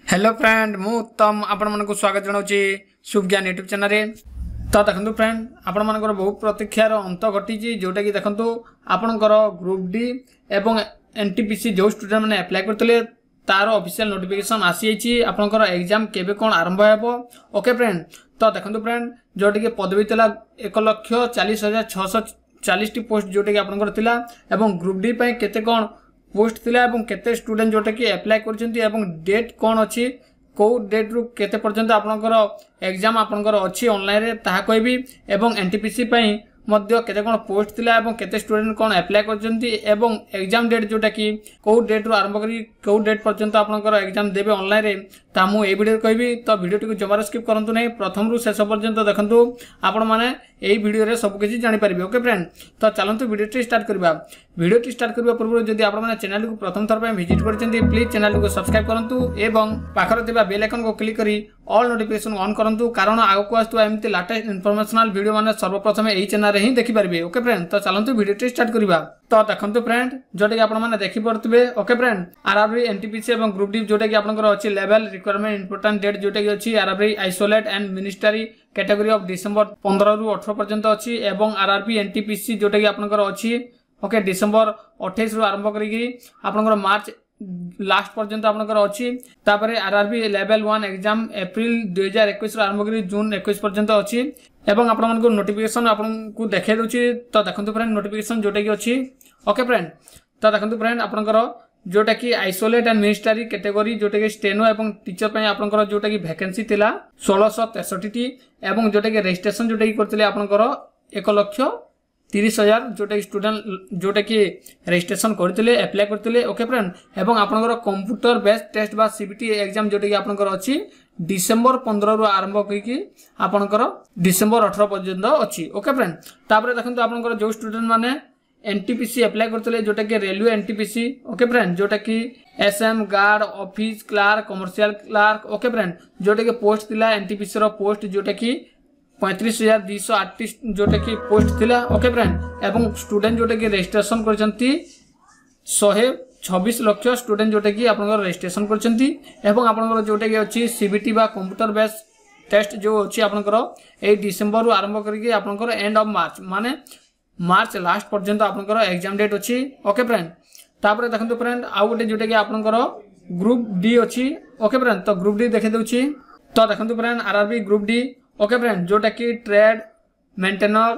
Hello friend मु उत्तम आपण मन को स्वागत जनाऊँगी शुभ ज्ञान यूट्यूब चैनल रे। तो देखो फ्रेंड आपण मानकर बहु प्रतीक्षार अंत घटी जोटा कि देखो आपणकर ग्रुप डी एवं एनटीपीसी जो स्टूडेंट मैंने अप्लाई करते तार ऑफिशियल नोटिफिकेशन आसी आपणकर एग्जाम केबे कोन आरंभ हेबो। ओके फ्रेंड, तो देखो फ्रेंड जोटा कि पदवी तला 1,40,640 पोस्ट जोटा कि आपणकर तिला एवं ग्रुप डी पई केते कोन पोस्ट थिला एवं केते स्टूडेंट जोटा कि अप्लाई करछन्ती एवं डेट कोन अछि को डेट रु केते पर्यंत आपनकर एग्जाम आपनकर अछि ऑनलाइन रे ताहा कहबी एवं एनटीपीसी पई मध्य केते कोन पोस्ट थिला एवं केते स्टूडेंट कोन अप्लाई करछन्ती एवं एग्जाम डेट जोटा कि को डेट रु आरंभ करी को डेट पर्यंत आपनकर एग्जाम देबे ऑनलाइन रे ता मु ए वीडियो कहबी। तो वीडियो टी को जमार स्किप करंतु नै, प्रथम रु शेष पर्यंत देखंतु आपण माने एई वीडियो रे सब किछि जानि परिबे। ओके फ्रेंड, तो चलंतु वीडियो टी स्टार्ट करबा। वीडियो टी स्टार्ट करबा पूर्व जदि आपण माने चैनल को प्रथम थर पय विजिट करछन्ती प्लीज चैनल को सब्सक्राइब करंतु एवं पाखर थिबा बेल आइकन को क्लिक करी ऑल नोटिफिकेशन ऑन करंतु, कारण आगको आस्तु एमती लेटेस्ट इन्फॉर्मेशनल वीडियो माने सर्वप्रथम एई चैनल रे ही देखि परिबे। ओके फ्रेंड, तो चलंतु वीडियो टी स्टार्ट करबा। तो देखंतु फ्रेंड जोटा कि आपण माने देखि परतबे। ओके फ्रेंड, आरआरबी एनटीपीसी एवं ग्रुप डी जोटा कि आपनकर अछि लेवल रिक्वायरमेंट इंपोर्टेंट डेट जोटा कि अछि RRB isolate and ministry category of December 15 रु 18 पर्यंत अछि एवं आरआरबी एनटीपीसी जोटा कि आपनकर अछि ओके डिसेंबर 28 रु आरंभ करी आपनकर मार्च लास्ट पर्यंत आपनकर अछि। तापरे आरआरबी लेवल 1 एग्जाम अप्रैल 2021 रु आरंभ करी जून 21 पर्यंत अछि एवं आपण मानको नोटिफिकेशन आपण को देखे दोछि। तो देखंतु फ्रेंड नोटिफिकेशन जोटा कि अछि। ओके फ्रेंड, तो देखंतु फ्रेंड आपनकर जोटा कि आइसोलेट एंड मिनिस्ट्री कैटेगरी जोटा कि स्टेनो एवं टीचर पय आपनकर जोटा कि वैकेंसी थिला 1663 टी एवं जोटा कि रजिस्ट्रेशन जोटा कि करथिले आपनकर 1,30,000 जोटा कि स्टूडेंट जोटा कि रजिस्ट्रेशन करथिले अप्लाई करथिले। ओके फ्रेंड, एवं आपनकर कंप्यूटर बेस्ड टेस्ट बा सीबीटी एग्जाम जोटा कि आपनकर अछि डिसेंबर 15 रु आरंभ करी आपनकर डिसेंबर 18 पर्यंत अछि। ओके फ्रेंड, तापर देखंतु आपनकर जो स्टूडेंट माने एनटीपीसी अप्लाई करते जोटा कि रेलवे एनटीपीसी। ओके फ्रेंड, जोटा कि SM guard office clerk commercial clerk. Okay friend, जोटा कि पोस्ट थिला एनटीपीसी रो पोस्ट जोटा कि 35,238 जोटा कि पोस्ट थिला। ओके फ्रेंड, एवं स्टूडेंट जोटा कि रजिस्ट्रेशन करछंती 126 लाख स्टूडेंट जोटा कि आपनकर रजिस्ट्रेशन करछंती एवं आपनकर जोटा कि अछि सीबीटी बा कंप्यूटर बेस्ड टेस्ट जो अछि आपनकर ए डिसेंबर रु आरंभ करी आपनकर एंड ऑफ मार्च माने मार्च लास्ट पर्यंत आपनकर एग्जाम डेट अछि। ओके फ्रेंड, तापर देखंतु फ्रेंड आउ गोटे जोटा कि आपनकर ग्रुप डी अछि। ओके फ्रेंड, तो ग्रुप डी देखे दोछि। तो देखंतु friend RRB group D. Okay friend, जोटा कि trade maintainer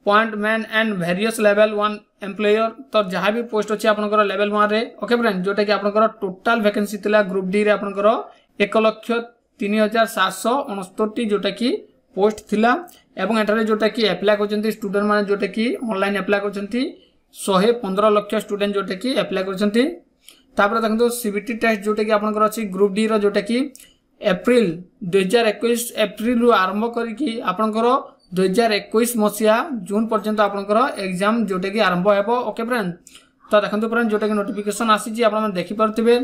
point man and various level 1 employer. तो जहां भी पोस्ट अछि आपनकर लेवल 1 रे। ओके फ्रेंड, जोटा कि आपनकर टोटल वैकेंसी थिला ग्रुप डी रे आपनकर 1,03,769 जोटा कि पोस्ट थिला एवं एटारे जोटा कि अप्लाई करछन्ती स्टूडेंट माने जोटा कि ऑनलाइन अप्लाई करछन्ती 115 लाख स्टूडेंट जोटा कि अप्लाई करछन्ती। तापर देखंतु सीबीटी टेस्ट जोटा कि आपनकर अछि ग्रुप डी रो जोटा कि अप्रैल 2021 अप्रैल रु आरंभ करी आपनकर 2021 मसिया जून पर्यंत आपनकर एग्जाम जोटा कि आरंभ हेबो। ओके फ्रेंड, तो देखंतु फ्रेंड जोटा कि नोटिफिकेशन आसी जी आपन देखि परतिबे।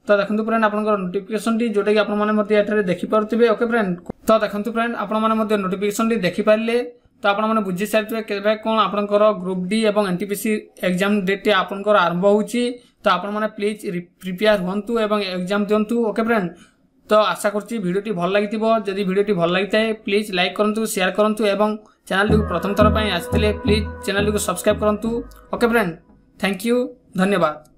तो देखंतु फ्रेंड आपनकर नोटिफिकेशन टी जोटा कि आपन माने मध्ये एठारे देखि परतिबे। ओके फ्रेंड, तो देखंतु फ्रेंड आपन माने मध्ये नोटिफिकेशन टी देखि पारले तो आपन माने बुझि सारथिबे केबे कोन आपनकर ग्रुप डी एवं एनटीपीसी एग्जाम डेट आपनकर आरंभ होउची। तो आपन माने प्लीज प्रिपेयर होंतु एवं एग्जाम दियंतु। ओके फ्रेंड, तो आशा करछि वीडियो टी भल लागितिबो। जदि वीडियो टी भल लागिताय प्लीज लाइक करंतु शेयर करंतु एवं चैनल टी प्रथम थर पय आस्थिले प्लीज चैनल टी सब्सक्राइब करंतु। ओके फ्रेंड, थैंक यू, धन्यवाद।